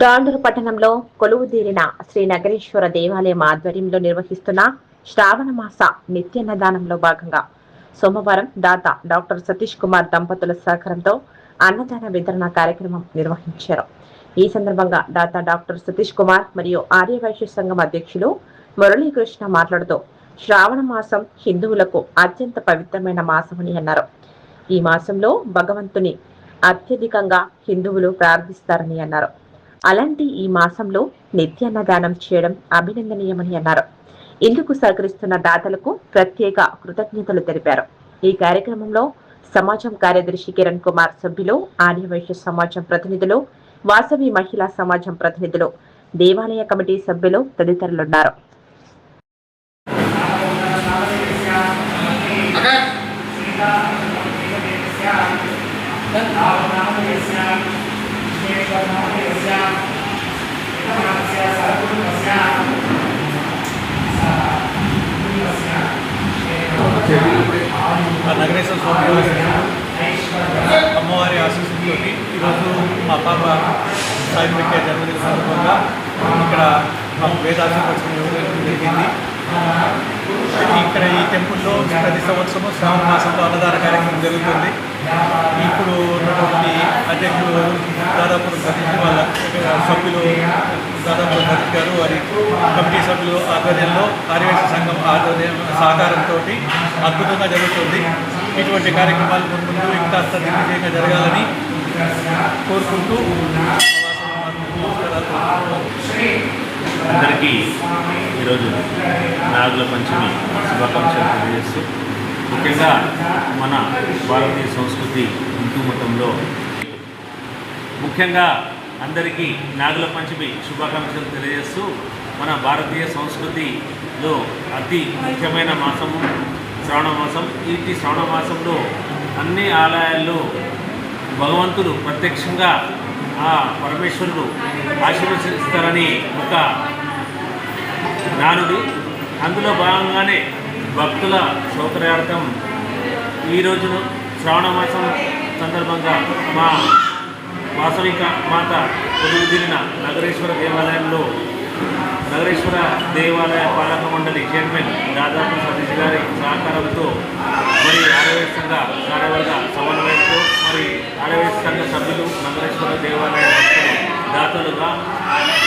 తాండూరు పట్టణంలో కొలువుదీరిన శ్రీ నగరేశ్వర దేవాలయం ఆధ్వర్యంలో నిర్వహిస్తున్న శ్రావణ మాస నిత్యాన్నదానంలో భాగంగా సోమవారం దాత డాక్టర్ సతీష్ కుమార్ దంపతుల సహకారంతో అన్నదాన వితరణ కార్యక్రమం నిర్వహించారు. ఈ సందర్భంగా దాత డాక్టర్ సతీష్ కుమార్ మరియు ఆర్యవైశ్య సంఘం అధ్యక్షులు మురళీకృష్ణ మాట్లాడుతూ శ్రావణ మాసం హిందువులకు అత్యంత పవిత్రమైన మాసమని అన్నారు. ఈ మాసంలో భగవంతుని అత్యధికంగా హిందువులు ప్రార్థిస్తారని అన్నారు. అలాంటి ఈ మాసంలో నిత్యాన్నదానం చేయడం అభినందనీయమని అన్నారు. ఇందుకు సహకరిస్తున్న దాతలకు ప్రత్యేక కృతజ్ఞతలు తెలిపారు. ఈ కార్యక్రమంలో సమాజం కార్యదర్శి కిరణ్ కుమార్, సభ్యులు, ఆర్యవైశ్య సమాజం ప్రతినిధులు, వాసవి మహిళా సమాజం ప్రతినిధులు, దేవాలయ కమిటీ సభ్యులు తదితరులున్నారు. నగరేశ్వర స్వామి అమ్మవారి ఆశీస్సులతో ఈరోజు మా పాప సాయి వెంకయ్య జన్మదిన సందర్భంగా ఇక్కడ మాకు వేదాశీర్వచనం జరిగింది. ఇక్కడ ఈ టెంపుల్లో ప్రతి సంవత్సరము శ్రావణ మాసంలో అన్నదాన కార్యక్రమం జరుగుతుంది. ఇప్పుడు ఉన్నటువంటి అధ్యక్షులు దాదాపు సతీష్ వాళ్ళ సభ్యులు దాదాపు సతీష్ గారు వారి కమిటీ సభ్యులు ఆధ్వర్యంలో ఆర్యవైశ్య సంఘం ఆధ్వర్యం సహకారంతో అద్భుతంగా జరుగుతుంది. ఇటువంటి కార్యక్రమాలు ముందు ఇంకా దిగ్విజయంగా జరగాలని కోరుకుంటూ అందరికీ ఈరోజు నాగుల పంచమి శుభాకాంక్షలు తెలియజేస్తూ, ముఖ్యంగా మన భారతీయ సంస్కృతి హిందూ మతంలో ముఖ్యంగా అందరికీ నాగుల పంచమి శుభాకాంక్షలు తెలియజేస్తూ, మన భారతీయ సంస్కృతిలో అతి ముఖ్యమైన మాసము శ్రావణ మాసం. ఈ శ్రావణ మాసంలో అన్ని ఆలయాల్లో భగవంతుడు ప్రత్యక్షంగా ఆ పరమేశ్వరుడు ఆశీర్వదిస్తారని ఒక నానుడి. అందులో భాగంగానే భక్తుల సౌకర్యార్థం ఈరోజు శ్రావణ మాసం సందర్భంగా మా వాసవిక మాత కొలువుదీరిన నగరేశ్వర దేవాలయంలో నగరేశ్వర దేవాలయ పాలక మండలి చైర్మన్ దాదాపు సతీష్ గారి సహకారంతో మరి ఆర్యవైశ్య సంఘ కార్యవర్గ సమన్వయంతో మరి ఆర్యవైశ్య సంఘ సభ్యులు నగరేశ్వర దేవాలయ భక్తులు దాతలుగా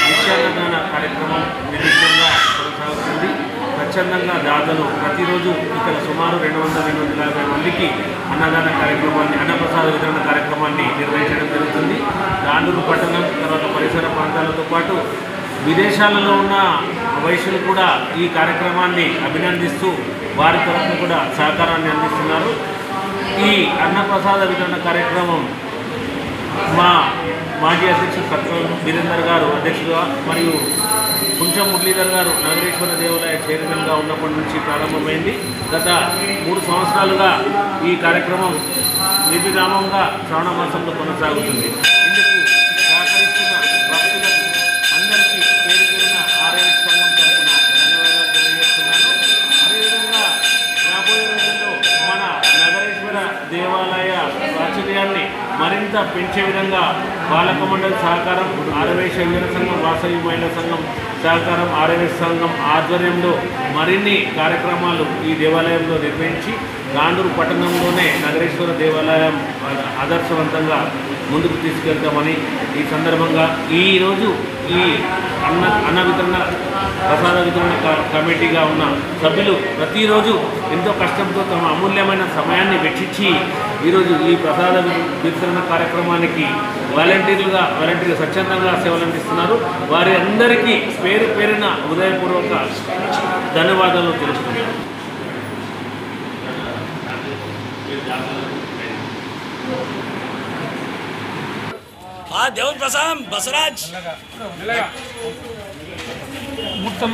నిత్యాన్నదాన కార్యక్రమం నిర్విఘ్నంగా కొనసాగుతుంది. స్వచ్ఛందంగా దాతలు ప్రతిరోజు ఇక్కడ సుమారు 200-250 మందికి అన్నదాన కార్యక్రమాన్ని అన్నప్రసాద వితరణ కార్యక్రమాన్ని నిర్వహించడం జరుగుతుంది. తాండూరు పట్టణం తర్వాత పరిసర ప్రాంతాలతో పాటు విదేశాలలో ఉన్న వైశ్యులు కూడా ఈ కార్యక్రమాన్ని అభినందిస్తూ వారి తరఫున కూడా సహకారాన్ని అందిస్తున్నారు. ఈ అన్నప్రసాద వితరణ కార్యక్రమం మా మాజీ అధ్యక్షుడు కత్వం వీరేందర్ గారు అధ్యక్షుడుగా మరియు కుంచం మురళీధర్ గారు నగరేశ్వర దేవాలయ చైర్మన్గా ఉన్నప్పటి నుంచి ప్రారంభమైంది. గత 3 సంవత్సరాలుగా ఈ కార్యక్రమం నిర్విరామంగా శ్రావణ మాసంలో కొనసాగుతుంది. ఇందుకు సహకరిస్తున్న భక్తులకు అందరికీ పేరు పేరున ఆర్యవైశ్య సంఘం తరఫున ధన్యవాదాలు తెలియజేస్తున్నాను. అదేవిధంగా రాబోయే రోజుల్లో మన నగరేశ్వర దేవాలయ ప్రాచుర్యాన్ని మరింత పెంచే విధంగా పాలక మండలి సహకారం, ఆర్యవైశ్య యువజన సంఘం, వాసవి మహిళా సంఘం సహకారం, ఆర్యవైశ్య సంఘం ఆధ్వర్యంలో మరిన్ని కార్యక్రమాలు ఈ దేవాలయంలో నిర్వహించి తాండూరు పట్టణంలోనే నగరేశ్వర దేవాలయం ఆదర్శవంతంగా ముందుకు తీసుకెళ్తామని ఈ సందర్భంగా ఈరోజు ఈ అన్న వితరణ ప్రసాద వితరణ కమిటీగా ఉన్న సభ్యులు ప్రతిరోజు ఎంతో కష్టంతో తమ అమూల్యమైన సమయాన్ని వెచ్చించి ఈరోజు ఈ ప్రసాద వితరణ కార్యక్రమానికి వాలంటీర్గా స్వచ్ఛందంగా సేవలు అందిస్తున్నారు. వారి అందరికీ పేరు పేరున హృదయపూర్వక ధన్యవాదాలు తెలుపుతున్నారు. దేవుని ప్రసాదం బసరాజ్ మొత్తం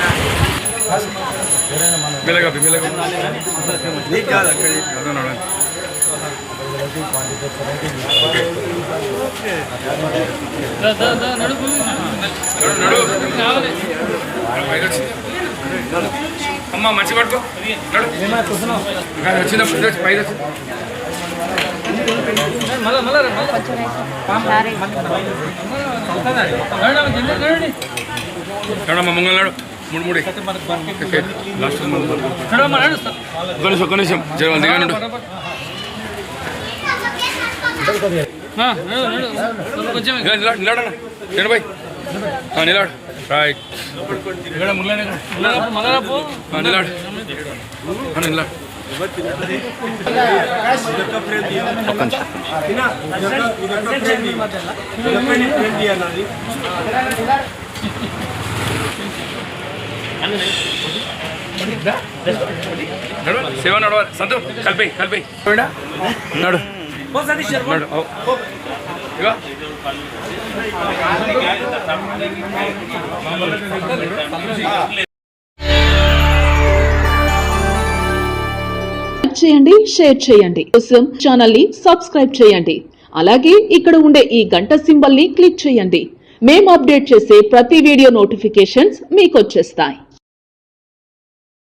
ఎక్కడ అమ్మ మంచి పట్టుకో వచ్చినప్పుడు పైన మంగళనాడు మూడు మూడు ఒక్క నిమిషం దిగాను నిలాడన్నా నిలబై నిలాడు రైట్ నిలాడు నిలాడు సేవ నడవాలి సంతు కలిపి కలిపి నడు చేయండి, షేర్ చేయండి. కోసం ఛానల్ ని సబ్స్క్రైబ్ చేయండి. అలాగే ఇక్కడ ఉండే ఈ గంట సింబల్ ని క్లిక్ చేయండి. మేము అప్డేట్ చేసే ప్రతి వీడియో నోటిఫికేషన్స్ మీకు వచ్చేస్తాయి.